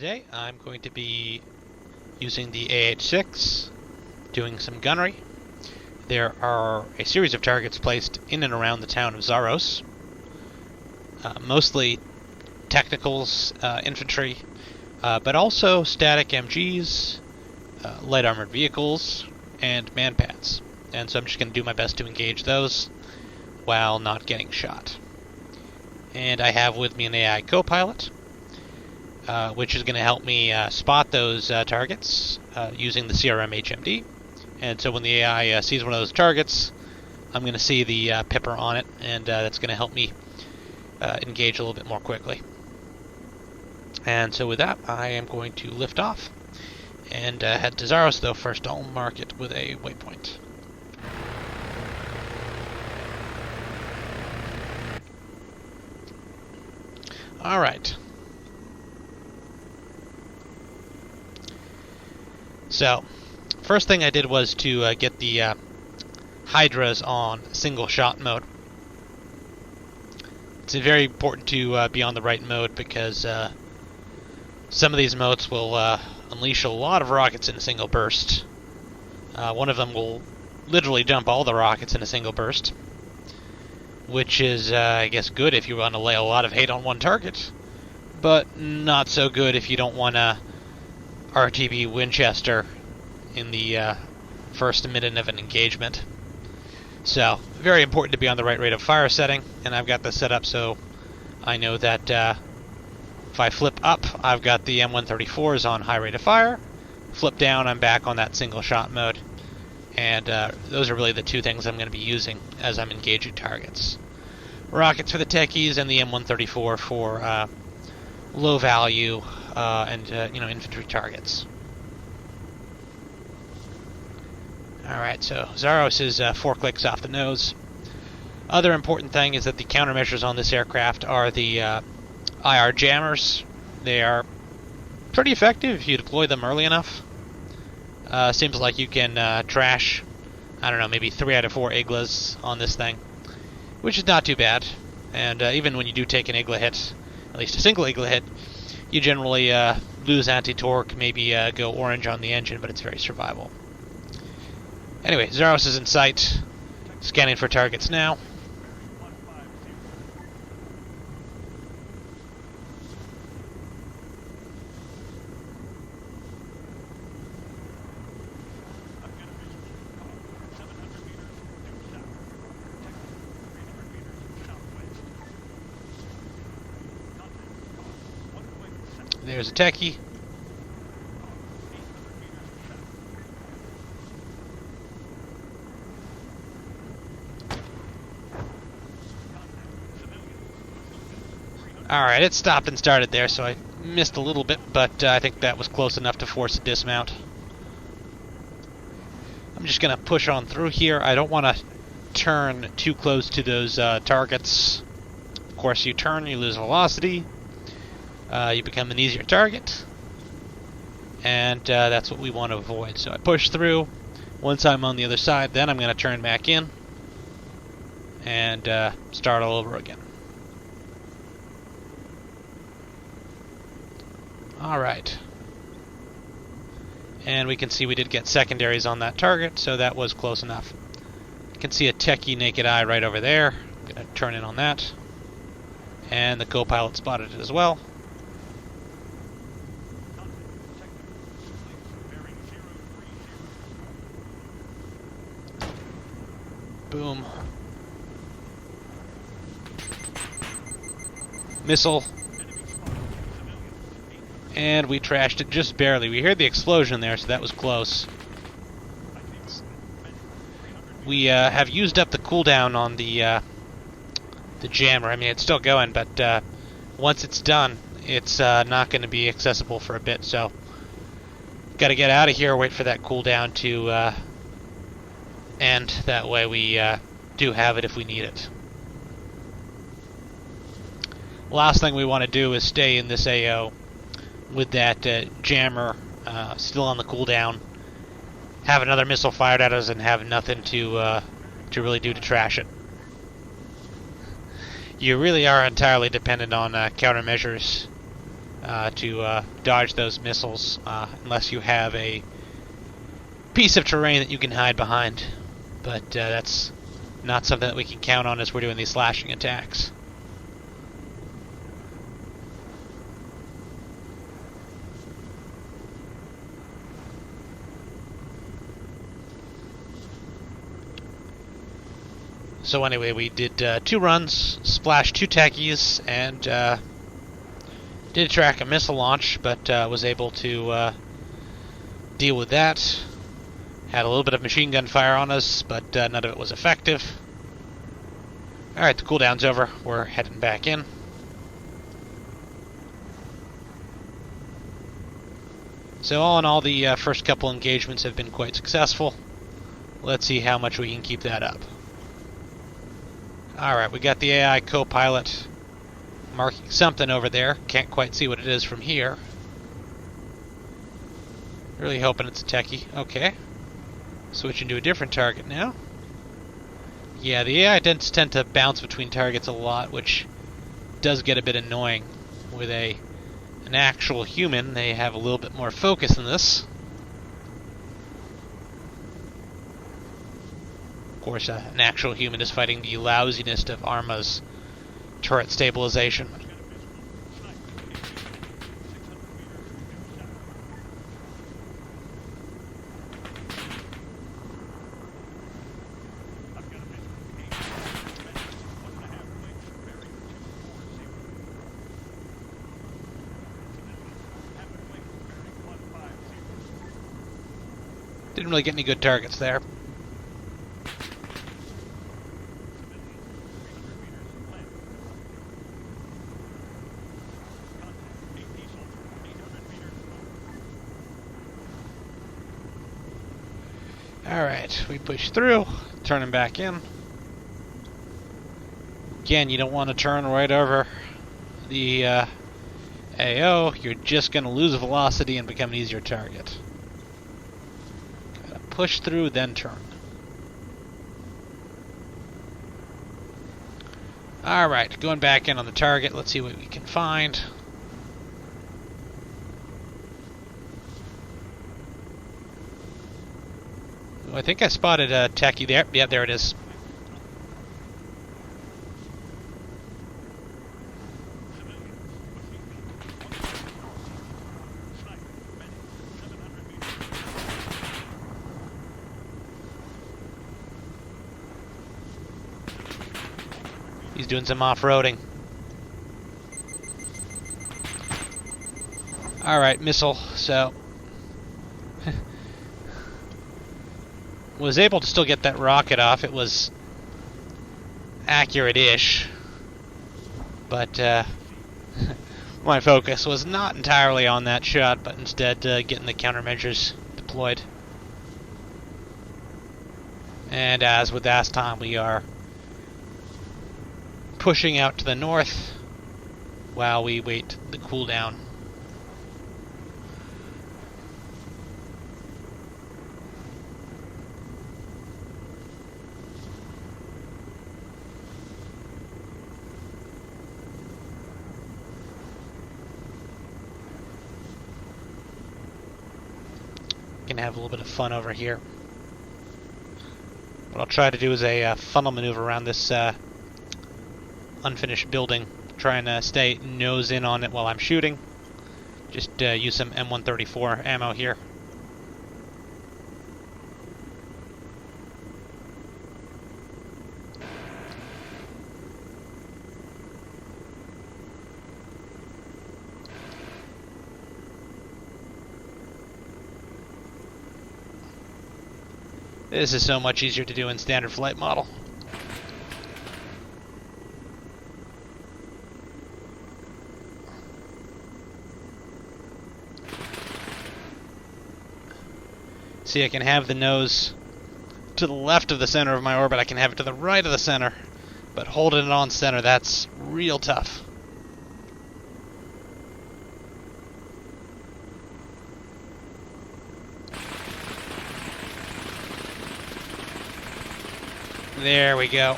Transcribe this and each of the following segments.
Today I'm going to be using the AH-6, doing some gunnery. There are a series of targets placed in and around the town of Zaros, mostly technicals, infantry, but also static MGs, light armored vehicles, and manpads. And so I'm just going to do my best to engage those while not getting shot. And I have with me an AI co-pilot, which is going to help me spot those targets using the CRM HMD. And so when the AI sees one of those targets, I'm going to see the pipper on it, and that's going to help me engage a little bit more quickly. And so with that, I am going to lift off and head to Zaros, though first I'll mark it with a waypoint. Alright. So, first thing I did was to get the Hydras on single shot mode. It's very important to be on the right mode because some of these modes will unleash a lot of rockets in a single burst. One of them will literally dump all the rockets in a single burst, which is, I guess, good if you want to lay a lot of hate on one target, but not so good if you don't want to RTB Winchester in the first minute of an engagement. So, very important to be on the right rate of fire setting, and I've got this set up so I know that if I flip up, I've got the M134s on high rate of fire. Flip down, I'm back on that single shot mode. And those are really the two things I'm going to be using as I'm engaging targets. Rockets for the techies and the M134 for low value and infantry targets. Alright, so Zaros is 4 clicks off the nose. Other important thing is that the countermeasures on this aircraft are the IR jammers. They are pretty effective if you deploy them early enough. Seems like you can trash, I don't know, maybe 3 out of 4 Iglas on this thing, which is not too bad. And even when you do take an Igla hit, at least a single Igla hit, you generally lose anti-torque, maybe go orange on the engine, but it's very survivable. Anyway, Zaros is in sight, scanning for targets now. There's a techie. Alright, it stopped and started there, so I missed a little bit, but I think that was close enough to force a dismount. I'm just going to push on through here. I don't want to turn too close to those targets. Of course, you turn, you lose velocity. You become an easier target, and that's what we want to avoid. So I push through. Once I'm on the other side, then I'm going to turn back in and start all over again. Alright. And we can see we did get secondaries on that target, so that was close enough. You can see a techie naked eye right over there. I'm going to turn in on that. And the co-pilot spotted it as well. Boom. Missile. And we trashed it just barely. We heard the explosion there, so that was close. We have used up the cooldown on the jammer. I mean, it's still going, but once it's done, it's not going to be accessible for a bit. So, got to get out of here. Wait for that cooldown to end. That way, we do have it if we need it. Last thing we want to do is stay in this AO with that jammer still on the cooldown, have another missile fired at us, and have nothing to really do to trash it. You really are entirely dependent on countermeasures to dodge those missiles, unless you have a piece of terrain that you can hide behind. But that's not something that we can count on as we're doing these slashing attacks. So anyway, we did 2 runs, splashed 2 techies, and did track a missile launch, but was able to deal with that. Had a little bit of machine gun fire on us, but none of it was effective. Alright, the cooldown's over. We're heading back in. So all in all, the first couple engagements have been quite successful. Let's see how much we can keep that up. Alright, we got the AI co-pilot marking something over there. Can't quite see what it is from here. Really hoping it's a techie. Okay. Switching to a different target now. Yeah, the AI tends to bounce between targets a lot, which does get a bit annoying. With an actual human, they have a little bit more focus in this. Of course, an actual human is fighting the lousiness of Arma's turret stabilization. Didn't really get any good targets there. Alright, we push through, turn him back in. Again, you don't want to turn right over the AO, you're just going to lose velocity and become an easier target. Gotta push through, then turn. Alright, going back in on the target, let's see what we can find. I think I spotted a techie there. Yeah, there it is. He's doing some off-roading. Alright, missile, so... was able to still get that rocket off. It was accurate-ish, but my focus was not entirely on that shot, but instead getting the countermeasures deployed. And as with last time, we are pushing out to the north while we wait the cooldown. Can have a little bit of fun over here. What I'll try to do is a funnel maneuver around this unfinished building, trying to stay nose in on it while I'm shooting. Just use some M134 ammo here. This is so much easier to do in standard flight model. See, I can have the nose to the left of the center of my orbit, I can have it to the right of the center, but holding it on center, that's real tough. There we go.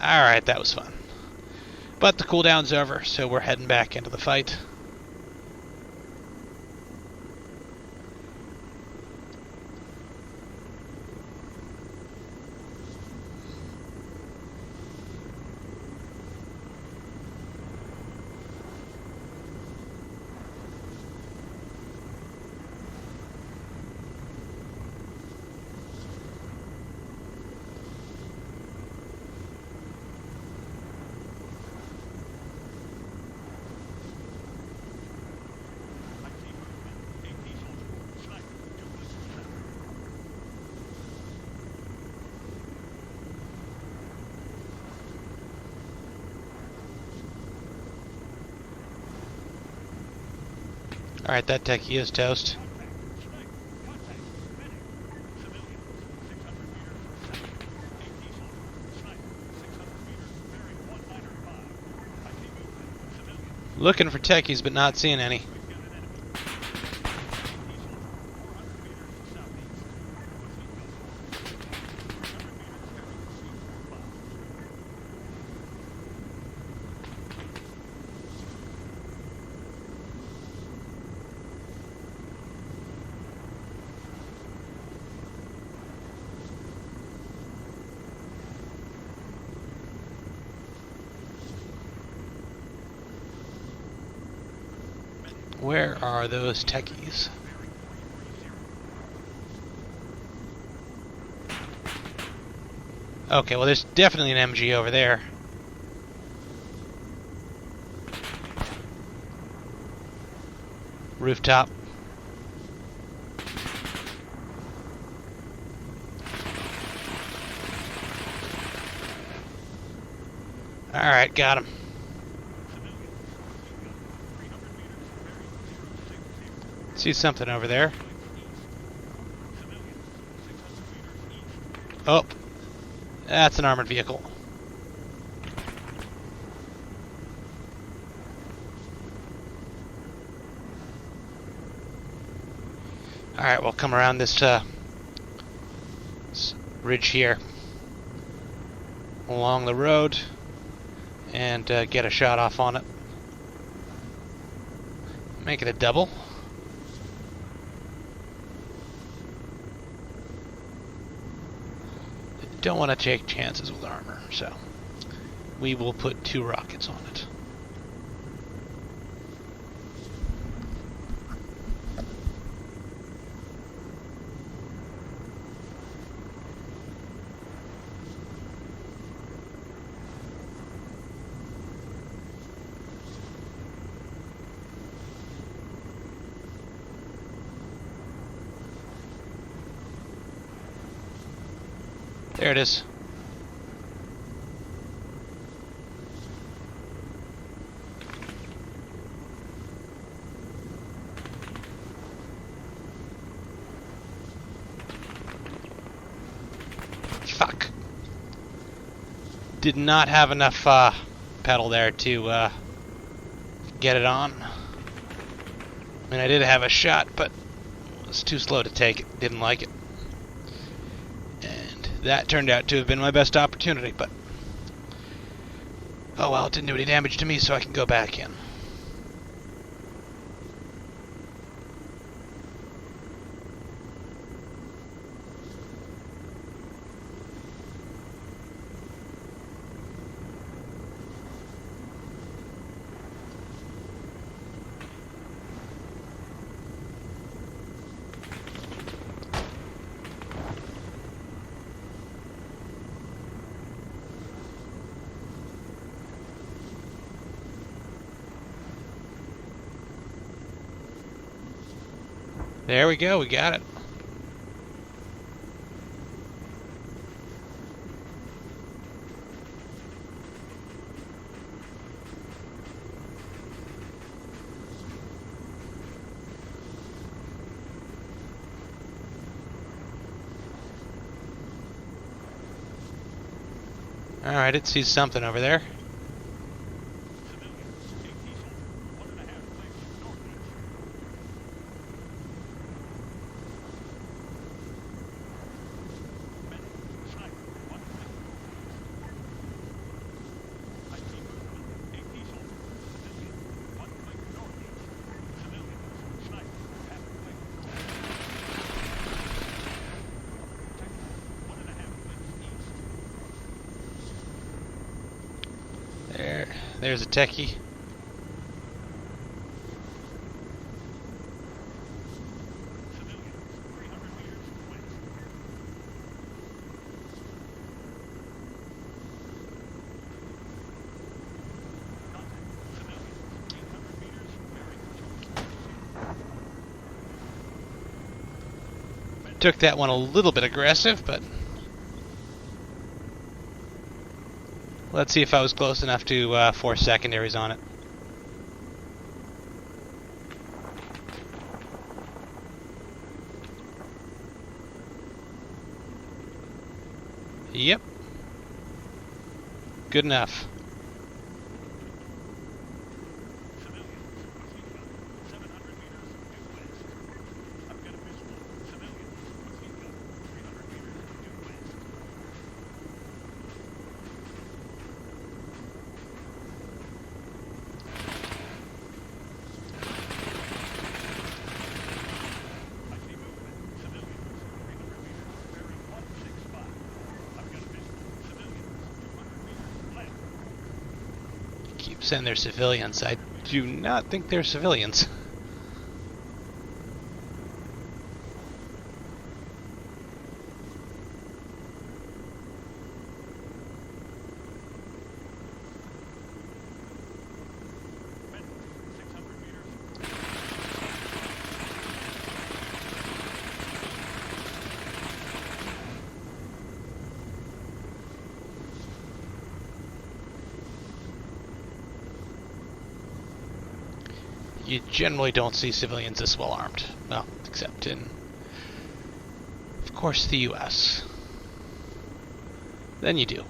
Alright, that was fun. But the cooldown's over, so we're heading back into the fight. Alright, that techie is toast. Looking for techies, but not seeing any. Where are those techies? Okay, well there's definitely an MG over there. Rooftop. Alright, got him. See something over there. Oh, that's an armored vehicle. Alright, we'll come around this ridge here along the road and get a shot off on it. Make it a double. Don't want to take chances with armor, so we will put 2 rockets on it. There it is. Fuck. Did not have enough pedal there to get it on. I mean, I did have a shot, but it was too slow to take it. Didn't like it. That turned out to have been my best opportunity, but oh well, it didn't do any damage to me, so I can go back in. There we go, we got it. Alright, it sees something over there. there's a techie. Took that one a little bit aggressive, but let's see if I was close enough to force secondaries on it. Yep. Good enough. Keep saying they're civilians. I do not think they're civilians. You generally don't see civilians this well armed. Well, except in, of course, the US. Then you do.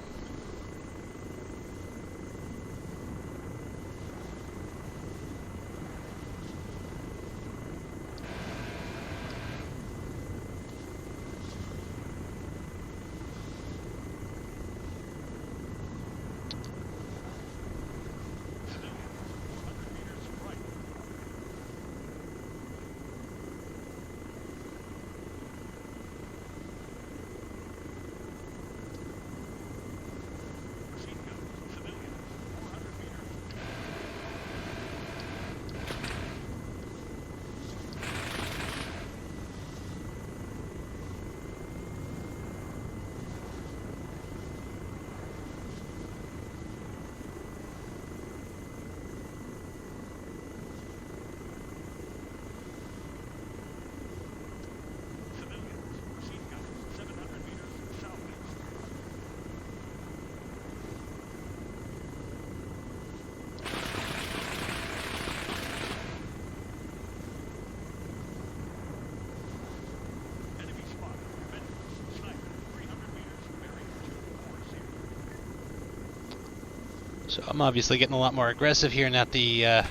So I'm obviously getting a lot more aggressive here, not the,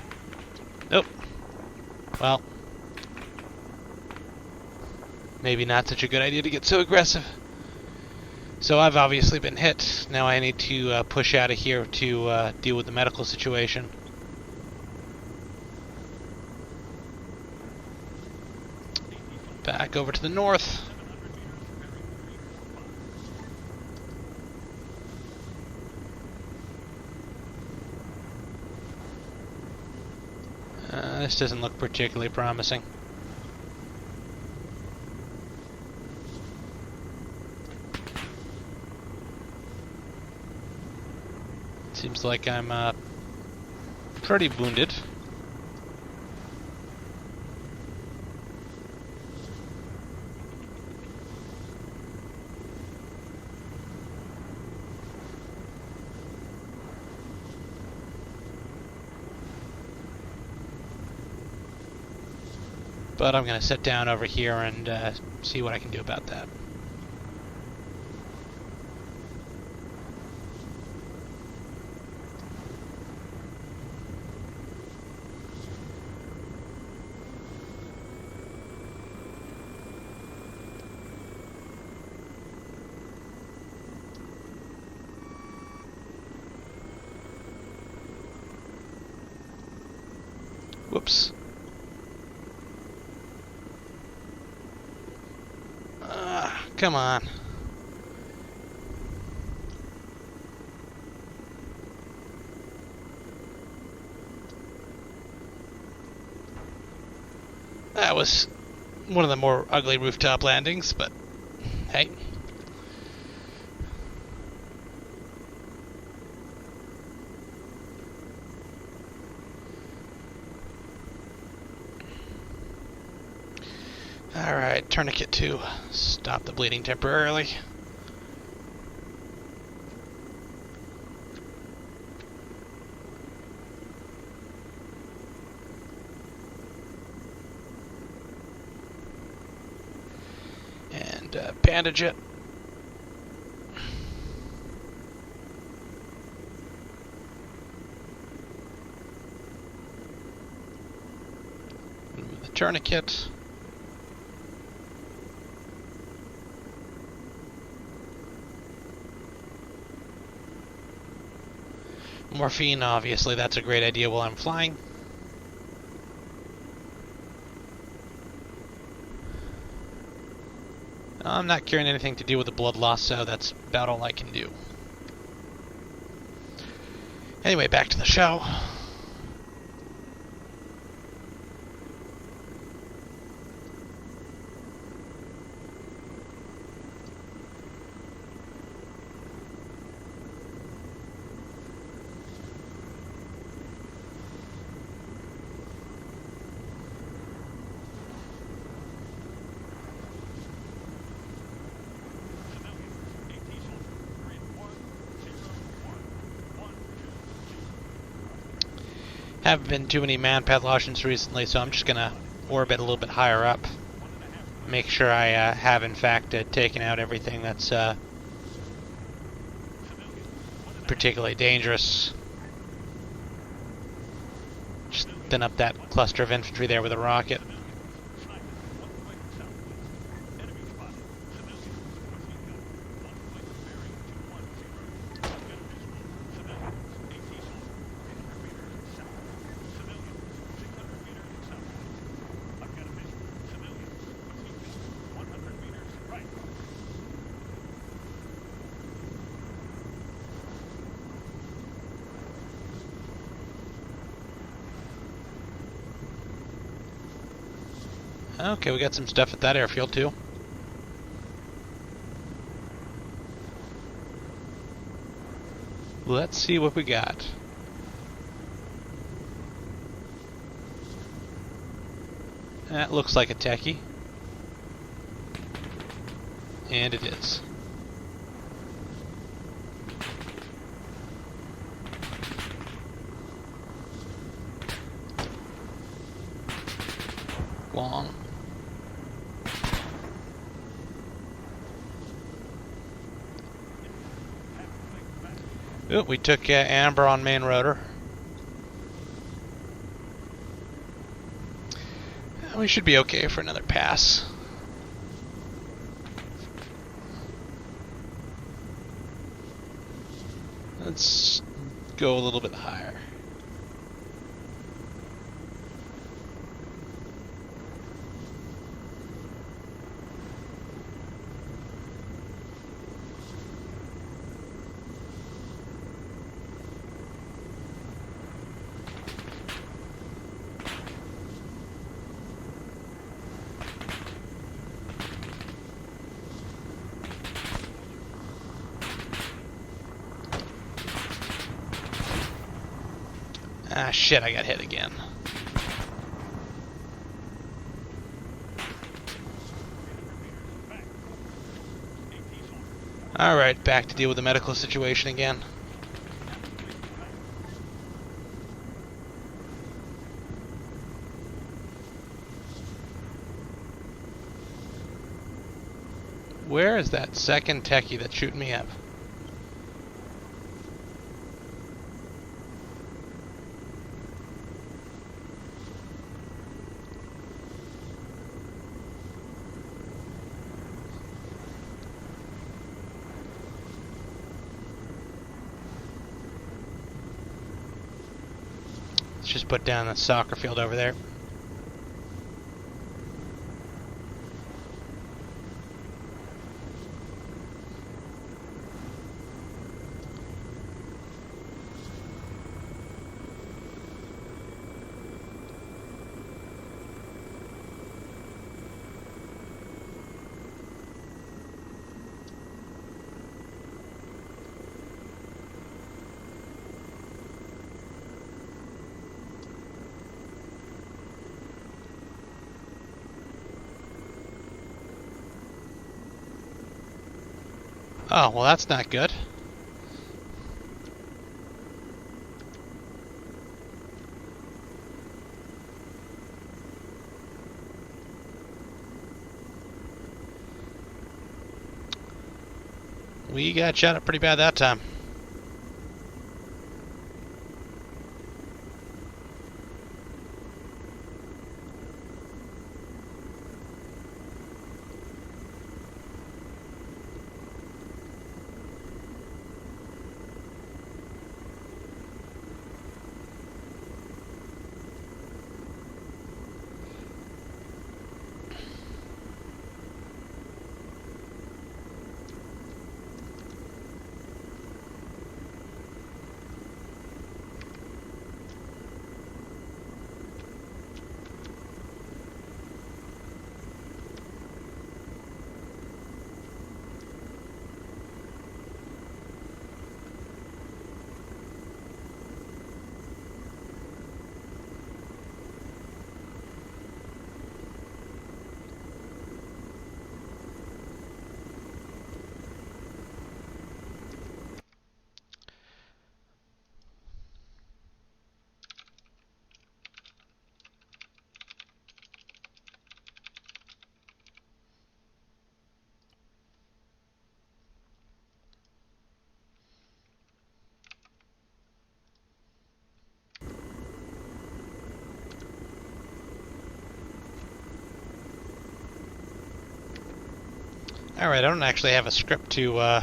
nope. Well, maybe not such a good idea to get so aggressive. So I've obviously been hit. Now I need to push out of here to deal with the medical situation. Back over to the north. This doesn't look particularly promising. Seems like I'm pretty wounded. But I'm going to sit down over here and see what I can do about that. Whoops. Come on. That was one of the more ugly rooftop landings, but hey. Alright, tourniquet 2. Stop the bleeding temporarily. And bandage it. Remove the tourniquet. Morphine, obviously, that's a great idea while I'm flying. I'm not carrying anything to do with the blood loss, so that's about all I can do. Anyway, back to the show. Haven't been too many man-path launches recently, so I'm just gonna orbit a little bit higher up. Make sure I have, in fact, taken out everything that's particularly dangerous. Just thin up that cluster of infantry there with a rocket. Okay, we got some stuff at that airfield too. Let's see what we got. That looks like a techie. And it is. Long. Ooh, we took amber on main rotor. We should be okay for another pass. Let's go a little bit higher. Ah, shit, I got hit again. Alright, back to deal with the medical situation again. Where is that second techie that's shooting me up? Let's just put down the soccer field over there. Oh, well, that's not good. We got shot up pretty bad that time. Alright, I don't actually have a script to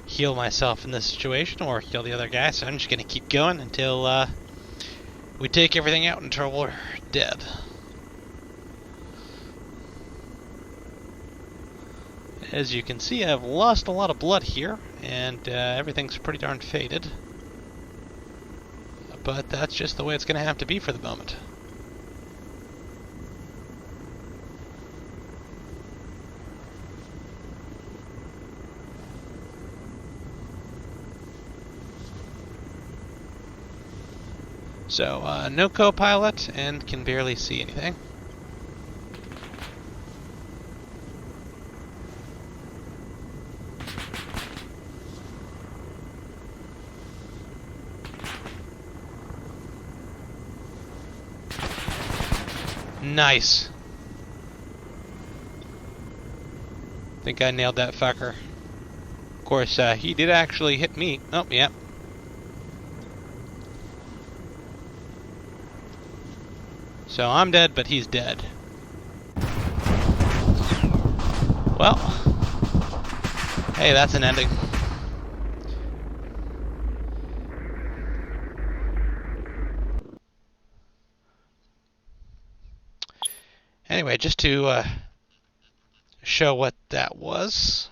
heal myself in this situation or heal the other guy, so I'm just going to keep going until we take everything out until we're dead. As you can see, I've lost a lot of blood here, and everything's pretty darn faded. But that's just the way it's going to have to be for the moment. So, no co-pilot, and can barely see anything. Nice. Think I nailed that fucker. Of course, he did actually hit me. Oh, yeah. So I'm dead, but he's dead. Well, hey, that's an ending. Anyway, just to show what that was.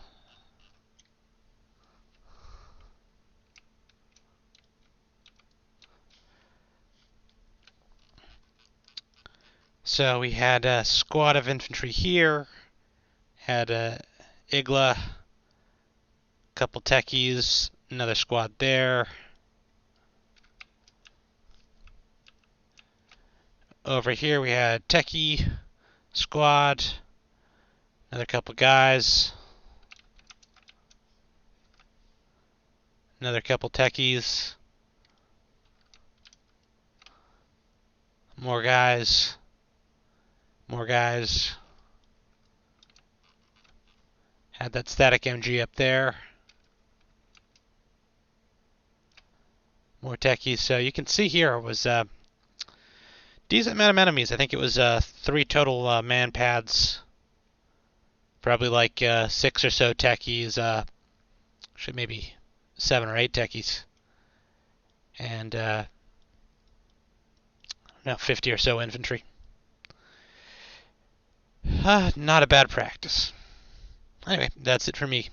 So we had a squad of infantry here, had a Igla, couple techies, another squad there. Over here we had techie squad, another couple guys, another couple techies, more guys, more guys. Had that static MG up there. More techies. So you can see here it was a decent amount of enemies. I think it was 3 total man pads. Probably like 6 or so techies. Should maybe 7 or 8 techies. And no, 50 or so infantry. Not a bad practice. Anyway, that's it for me.